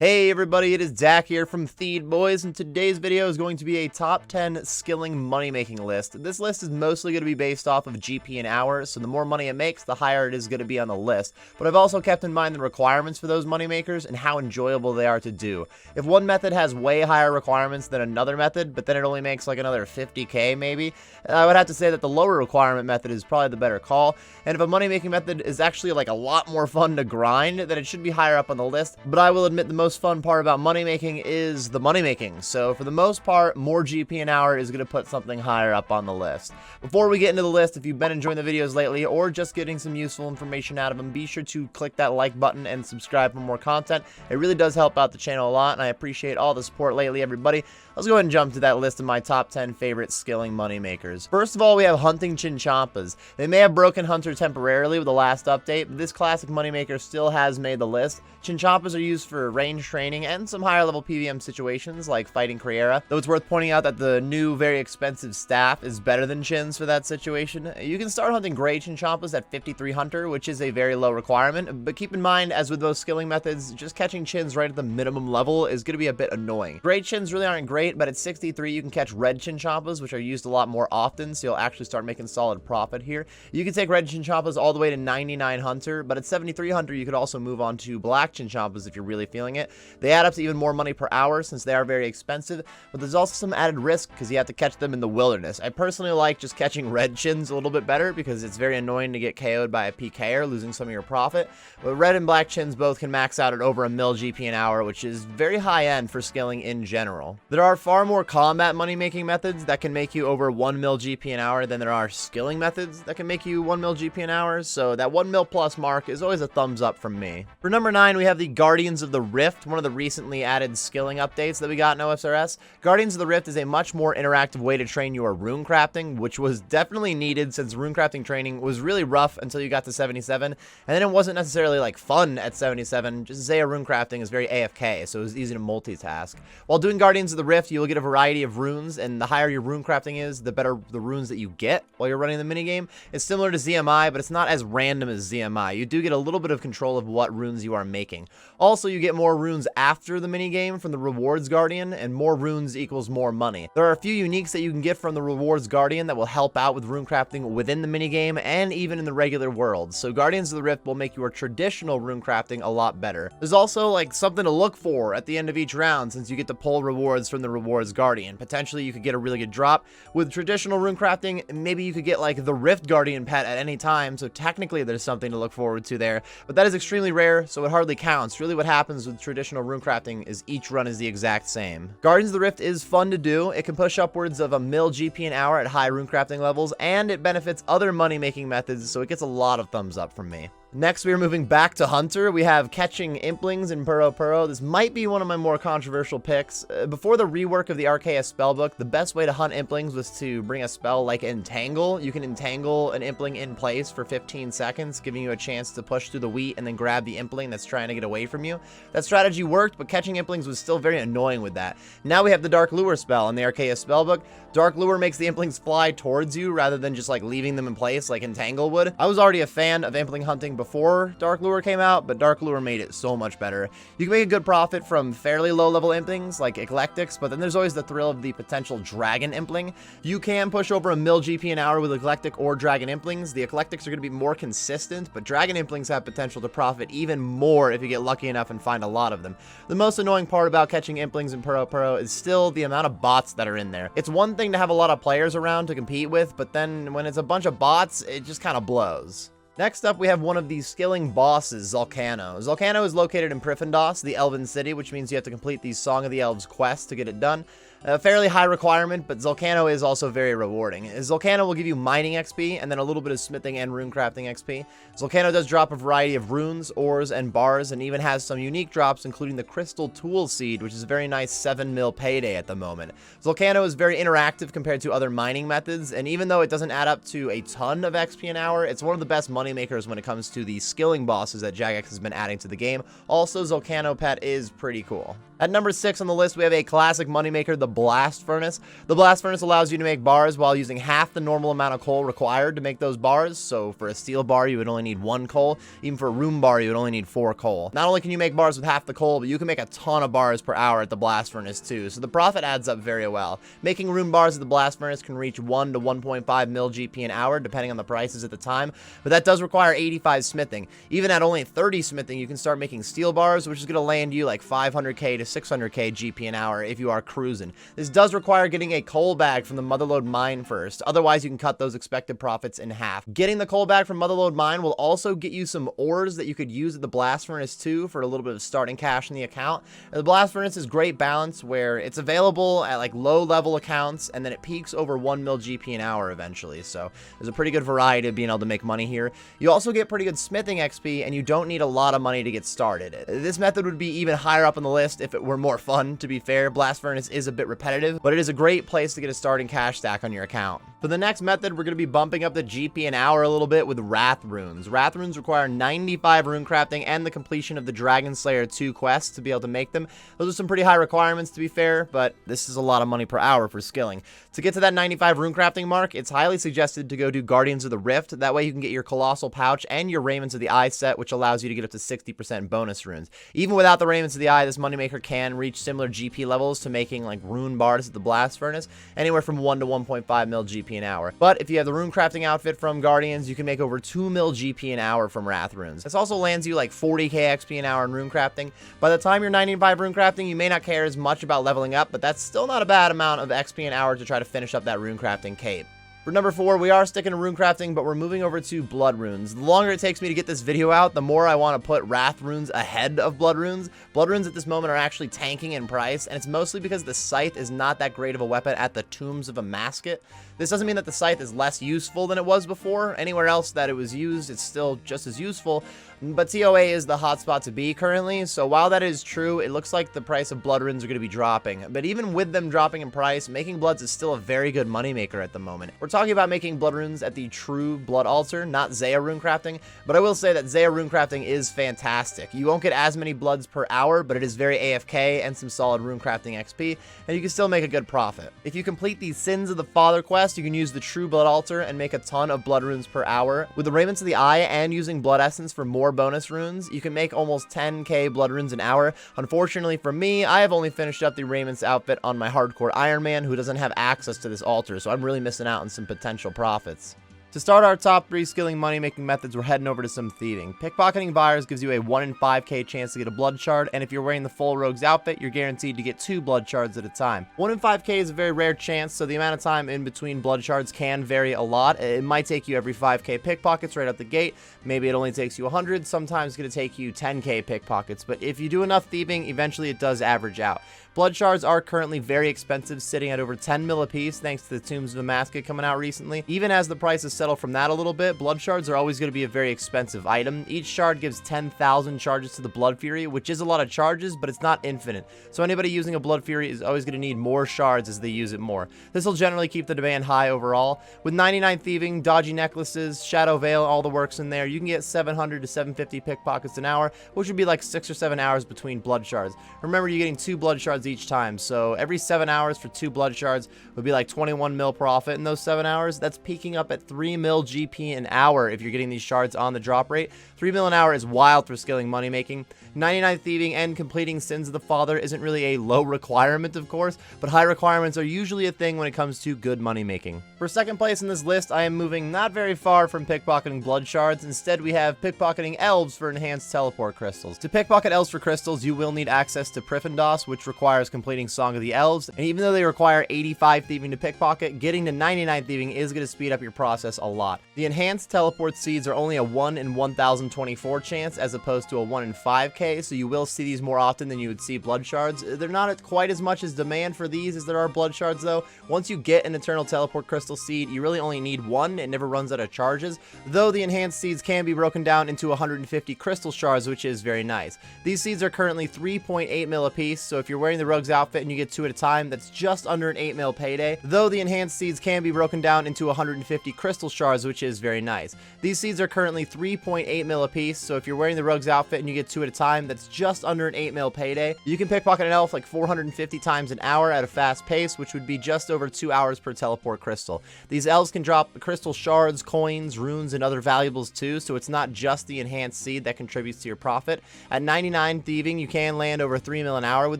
Hey everybody, it is Dak here from Theed Boys, and today's video is going to be a top 10 skilling money-making list. This list is mostly going to be based off of GP and hours, so the more money it makes, the higher it is going to be on the list. But I've also kept in mind the requirements for those money makers and how enjoyable they are to do. If one method has way higher requirements than another method, but then it only makes like another 50k maybe, I would have to say that the lower requirement method is probably the better call. And if a money-making method is actually like a lot more fun to grind, then it should be higher up on the list. But I will admit the most fun part about money making is the money making. So for the most part, more GP an hour is going to put something higher up on the list. Before we get into the list, if you've been enjoying the videos lately or just getting some useful information out of them, be sure to click that like button and subscribe for more content. It really does help out the channel a lot, and I appreciate all the support lately, everybody. Let's go ahead and jump to that list of my top 10 favorite skilling money makers. First of all, we have hunting Chinchompas. They may have broken Hunter temporarily with the last update, but this classic moneymaker still has made the list. Chinchompas are used for range training and some higher level PvM situations like fighting Criera, though it's worth pointing out that the new very expensive staff is better than Chins for that situation. You can start hunting gray Chinchompas at 53 Hunter, which is a very low requirement, but keep in mind, as with most skilling methods, just catching Chins right at the minimum level is going to be a bit annoying. Gray Chins really aren't great, but at 63 you can catch red Chinchompas, which are used a lot more often, so you'll actually start making solid profit here. You can take red Chinchompas all the way to 99 Hunter, but at 73 Hunter you could also move on to black Chinchompas if you're really feeling it. They add up to even more money per hour since they are very expensive, but there's also some added risk because you have to catch them in the wilderness. I personally like just catching red Chins a little bit better because it's very annoying to get KO'd by a PKer, losing some of your profit, but red and black Chins both can max out at over a mil GP an hour, which is very high end for skilling in general. There are far more combat money making methods that can make you over 1 mil GP an hour than there are skilling methods that can make you 1 mil GP an hour, so that 1 mil plus mark is always a thumbs up from me. For number 9, we have the Guardians of the Rift, one of the recently added skilling updates that we got in OSRS. Guardians of the Rift is a much more interactive way to train your rune crafting, which was definitely needed since rune crafting training was really rough until you got to 77, and then it wasn't necessarily like fun at 77. Just Zaya rune crafting is very AFK, so it was easy to multitask. While doing Guardians of the Rift, you will get a variety of runes, and the higher your rune crafting is, the better the runes that you get while you're running the minigame. It's similar to ZMI, but it's not as random as ZMI. You do get a little bit of control of what runes you are making. Also, you get more runes after the minigame from the Rewards Guardian, and more runes equals more money. There are a few uniques that you can get from the Rewards Guardian that will help out with rune crafting within the minigame and even in the regular world. So Guardians of the Rift will make your traditional rune crafting a lot better. There's also like something to look for at the end of each round since you get to pull rewards from the Rewards Guardian. Potentially you could get a really good drop. With traditional rune crafting, maybe you could get like the Rift Guardian pet at any time, so technically there's something to look forward to there, but that is extremely rare, so it hardly counts. Really what happens with traditional rune crafting is each run is the exact same. Guardians of the Rift is fun to do. It can push upwards of a mil GP an hour at high rune crafting levels, and it benefits other money making methods, so it gets a lot of thumbs up from me. Next, we are moving back to Hunter. We have catching Implings in Puro Puro. This might be one of my more controversial picks. Before the rework of the RKS spellbook, the best way to hunt Implings was to bring a spell like Entangle. You can entangle an Impling in place for 15 seconds, giving you a chance to push through the wheat and then grab the Impling that's trying to get away from you. That strategy worked, but catching Implings was still very annoying with that. Now we have the Dark Lure spell in the RKS spellbook. Dark Lure makes the Implings fly towards you rather than just like leaving them in place like Entangle would. I was already a fan of Impling hunting before Dark Lure came out, but Dark Lure made it so much better. You can make a good profit from fairly low level Implings like Eclectics, but then there's always the thrill of the potential Dragon Impling. You can push over a mil GP an hour with Eclectic or Dragon Implings. The Eclectics are going to be more consistent, but Dragon Implings have potential to profit even more if you get lucky enough and find a lot of them. The most annoying part about catching Implings in Puro Puro is still the amount of bots that are in there. It's one thing to have a lot of players around to compete with, but then when it's a bunch of bots, it just kind of blows. Next up, we have one of the skilling bosses, Zalcano. Zalcano is located in Prifendos, the Elven city, which means you have to complete the Song of the Elves quest to get it done. A fairly high requirement, but Zalcano is also very rewarding. Zalcano will give you mining XP, and then a little bit of smithing and rune crafting XP. Zalcano does drop a variety of runes, ores, and bars, and even has some unique drops, including the Crystal Tool Seed, which is a very nice 7 mil payday at the moment. Zalcano is very interactive compared to other mining methods, and even though it doesn't add up to a ton of XP an hour, it's one of the best money makers when it comes to the skilling bosses that Jagex has been adding to the game. Also, Zalcano pet is pretty cool. At number 6 on the list, we have a classic moneymaker, the Blast Furnace. The Blast Furnace allows you to make bars while using half the normal amount of coal required to make those bars. So for a steel bar, you would only need 1 coal. Even for a room bar, you would only need 4 coal. Not only can you make bars with half the coal, but you can make a ton of bars per hour at the Blast Furnace too. So the profit adds up very well. Making room bars at the Blast Furnace can reach 1 to 1.5 mil GP an hour, depending on the prices at the time. But that does require 85 smithing. Even at only 30 smithing, you can start making steel bars, which is going to land you like 500k to 600k GP an hour if you are cruising. This does require getting a coal bag from the Motherlode mine first. Otherwise, you can cut those expected profits in half. Getting the coal bag from Motherlode mine will also get you some ores that you could use at the Blast Furnace too for a little bit of starting cash in the account. And the Blast Furnace is great balance where it's available at like low level accounts and then it peaks over 1 mil GP an hour eventually. So there's a pretty good variety of being able to make money here. You also get pretty good smithing XP and you don't need a lot of money to get started. This method would be even higher up on the list if it were more fun, to be fair. Blast Furnace is a bit repetitive, but it is a great place to get a starting cash stack on your account. For the next method, we're going to be bumping up the GP an hour a little bit with Wrath Runes. Wrath Runes require 95 rune crafting and the completion of the Dragon Slayer 2 quests to be able to make them. Those are some pretty high requirements, to be fair, but this is a lot of money per hour for skilling. To get to that 95 rune crafting mark, it's highly suggested to go do Guardians of the Rift. That way you can get your Colossal Pouch and your Raiments of the Eye set, which allows you to get up to 60% bonus runes. Even without the Raiments of the Eye, this moneymaker can reach similar GP levels to making like rune bars at the Blast Furnace, anywhere from 1 to 1.5 mil GP an hour. But if you have the rune crafting outfit from Guardians, you can make over 2 mil GP an hour from Wrath Runes. This also lands you like 40k XP an hour in rune crafting. By the time you're 95 rune crafting, you may not care as much about leveling up, but that's still not a bad amount of XP an hour to try to finish up that rune crafting cape. For number 4, we are sticking to rune crafting, but we're moving over to blood runes. The longer it takes me to get this video out, the more I want to put wrath runes ahead of blood runes. Blood runes at this moment are actually tanking in price, and it's mostly because the scythe is not that great of a weapon at the tombs of a mascot. This doesn't mean that the scythe is less useful than it was before. Anywhere else that it was used, it's still just as useful. But TOA is the hotspot to be currently, so while that is true, it looks like the price of blood runes are going to be dropping. But even with them dropping in price, making bloods is still a very good moneymaker at the moment. We're talking about making blood runes at the true blood altar, not Zaya rune crafting, but I will say that Zaya rune crafting is fantastic. You won't get as many bloods per hour, but it is very AFK and some solid rune crafting XP, and you can still make a good profit. If you complete the Sins of the Father quest, you can use the true blood altar and make a ton of blood runes per hour. With the Raiments of the Eye and using blood essence for more bonus runes, you can make almost 10k blood runes an hour. Unfortunately for me, I have only finished up the Raiments outfit on my hardcore Iron Man, who doesn't have access to this altar, so I'm really missing out on some potential profits. To start our top 3 skilling money-making methods, we're heading over to some thieving. Pickpocketing Vyres gives you a 1 in 5k chance to get a blood shard, and if you're wearing the full rogue's outfit, you're guaranteed to get 2 blood shards at a time. 1 in 5k is a very rare chance, so the amount of time in between blood shards can vary a lot. It might take you every 5k pickpockets right out the gate. Maybe it only takes you 100. Sometimes it's going to take you 10k pickpockets, but if you do enough thieving, eventually it does average out. Blood shards are currently very expensive, sitting at over 10 mil a piece thanks to the Tombs of the Mascot coming out recently. Even as the prices settle from that a little bit, blood shards are always going to be a very expensive item. Each shard gives 10,000 charges to the Blood Fury, which is a lot of charges, but it's not infinite. So anybody using a Blood Fury is always going to need more shards as they use it more. This will generally keep the demand high overall. With 99 thieving, dodgy necklaces, Shadow Veil, all the works in there, you can get 700 to 750 pickpockets an hour, which would be like 6 or 7 hours between blood shards. Remember, you're getting 2 blood shards each time, so every 7 hours for 2 blood shards would be like 21 mil profit in those 7 hours. That's peaking up at 3 mil GP an hour if you're getting these shards on the drop rate. 3 mil an hour is wild for skilling money making. 99 thieving and completing Sins of the Father isn't really a low requirement, of course, but high requirements are usually a thing when it comes to good money making. For second place in this list, I am moving not very far from pickpocketing blood shards. Instead, we have pickpocketing elves for enhanced teleport crystals. To pickpocket elves for crystals, you will need access to Prifendos, which requires completing Song of the Elves, and even though they require 85 thieving to pickpocket, getting to 99 thieving is going to speed up your process a lot. The enhanced teleport seeds are only a 1 in 1024 chance as opposed to a 1 in 5k, so you will see these more often than you would see blood shards. They're not quite as much as demand for these as there are blood shards though. Once you get an eternal teleport crystal seed, you really only need 1. It never runs out of charges, though the enhanced seeds can be broken down into 150 crystal shards, which is very nice. These seeds are currently 3.8 mil a piece, so if you're wearing the rogue's outfit and you get 2 at a time, that's just under an 8 mil payday, though the enhanced seeds can be broken down into 150 crystal shards, which is very nice. These seeds are currently 3.8 mil a piece, so if you're wearing the rogue's outfit and you get 2 at a time, that's just under an 8 mil payday. You can pickpocket an elf like 450 times an hour at a fast pace, which would be just over 2 hours per teleport crystal. These elves can drop crystal shards, coins, runes, and other valuables too, so it's not just the enhanced seed that contributes to your profit. At 99 thieving, you can land over 3 mil an hour with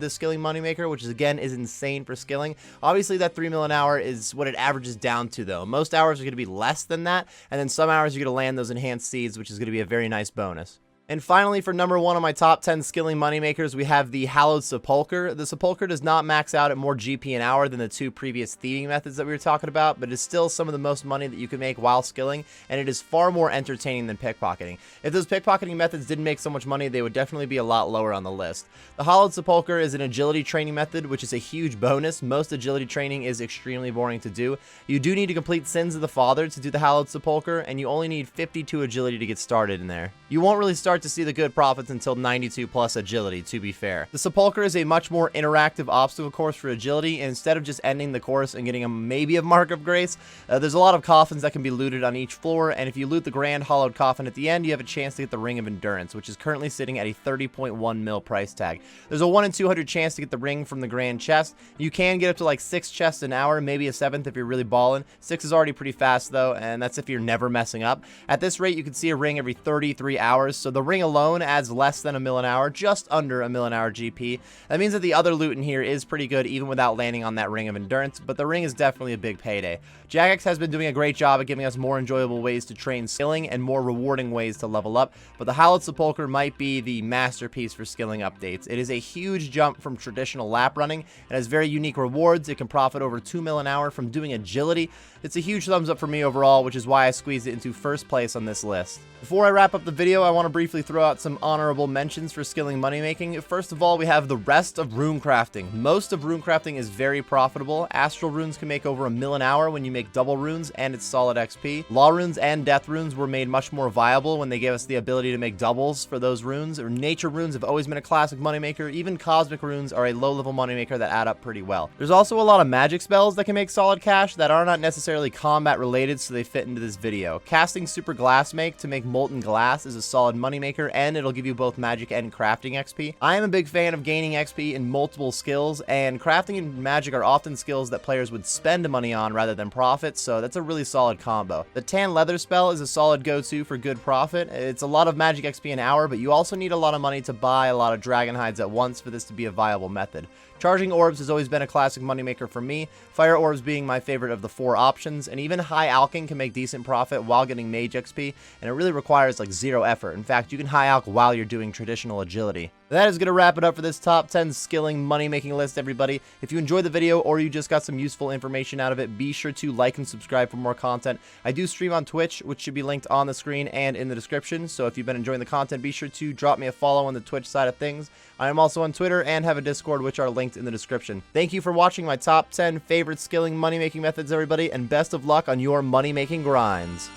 this skilling moneymaker, which is again is insane for skilling. Obviously that 3 mil an hour is what it averages down to though. Most hours are going to be less than that, and then some hours you're going to land those enhanced seeds, which is going to be a very nice bonus. And finally, for number 1 on my top 10 skilling moneymakers, we have the Hallowed Sepulchre. The Sepulchre does not max out at more GP an hour than the 2 previous thieving methods that we were talking about, but it is still some of the most money that you can make while skilling, and it is far more entertaining than pickpocketing. If those pickpocketing methods didn't make so much money, they would definitely be a lot lower on the list. The Hallowed Sepulchre is an agility training method, which is a huge bonus. Most agility training is extremely boring to do. You do need to complete Sins of the Father to do the Hallowed Sepulchre, and you only need 52 agility to get started in there. You won't really start to see the good profits until 92 plus agility, to be fair. The Sepulchre is a much more interactive obstacle course for agility, and instead of just ending the course and getting maybe a mark of grace, there's a lot of coffins that can be looted on each floor, and if you loot the grand hollowed coffin at the end, you have a chance to get the Ring of Endurance, which is currently sitting at a 30.1 mil price tag. There's a 1 in 200 chance to get the ring from the grand chest. You can get up to like 6 chests an hour, maybe a 7th if you're really balling. 6 is already pretty fast though, and that's if you're never messing up. At this rate, you can see a ring every 33 hours, so the ring alone adds less than a mil an hour, just under a mil an hour GP. That means that the other loot in here is pretty good even without landing on that Ring of Endurance, but the ring is definitely a big payday. Jagex has been doing a great job at giving us more enjoyable ways to train skilling and more rewarding ways to level up, but the Hallowed Sepulchre might be the masterpiece for skilling updates. It is a huge jump from traditional lap running. It has very unique rewards. It can profit over 2 mil an hour from doing agility. It's a huge thumbs up for me overall, which is why I squeezed it into first place on this list. Before I wrap up the video, I want to briefly throw out some honorable mentions for skilling money making. First of all, we have the rest of rune crafting. Most of rune crafting is very profitable. Astral runes can make over a mil an hour when you make double runes, and it's solid XP. Law runes and death runes were made much more viable when they gave us the ability to make doubles for those runes. Or nature runes have always been a classic moneymaker. Even cosmic runes are a low-level moneymaker that add up pretty well. There's also a lot of magic spells that can make solid cash that are not necessarily combat related, so they fit into this video. Casting Super Glass Make to make molten glass is a solid moneymaker, and it'll give you both magic and crafting XP. I am a big fan of gaining XP in multiple skills, and crafting and magic are often skills that players would spend money on rather than profit, so that's a really solid combo. The Tan Leather spell is a solid go-to for good profit. It's a lot of magic XP an hour, but you also need a lot of money to buy a lot of dragon hides at once for this to be a viable method. Charging orbs has always been a classic moneymaker for me, fire orbs being my favorite of the 4 options, and even high alching can make decent profit while getting mage XP, and it really requires like 0 effort. In fact, you can high alch while you're doing traditional agility. That is going to wrap it up for this top 10 skilling money-making list, everybody. If you enjoyed the video or you just got some useful information out of it, be sure to like and subscribe for more content. I do stream on Twitch, which should be linked on the screen and in the description, so if you've been enjoying the content, be sure to drop me a follow on the Twitch side of things. I am also on Twitter and have a Discord, which are linked in the description. Thank you for watching my top 10 favorite skilling money-making methods, everybody, and best of luck on your money-making grinds.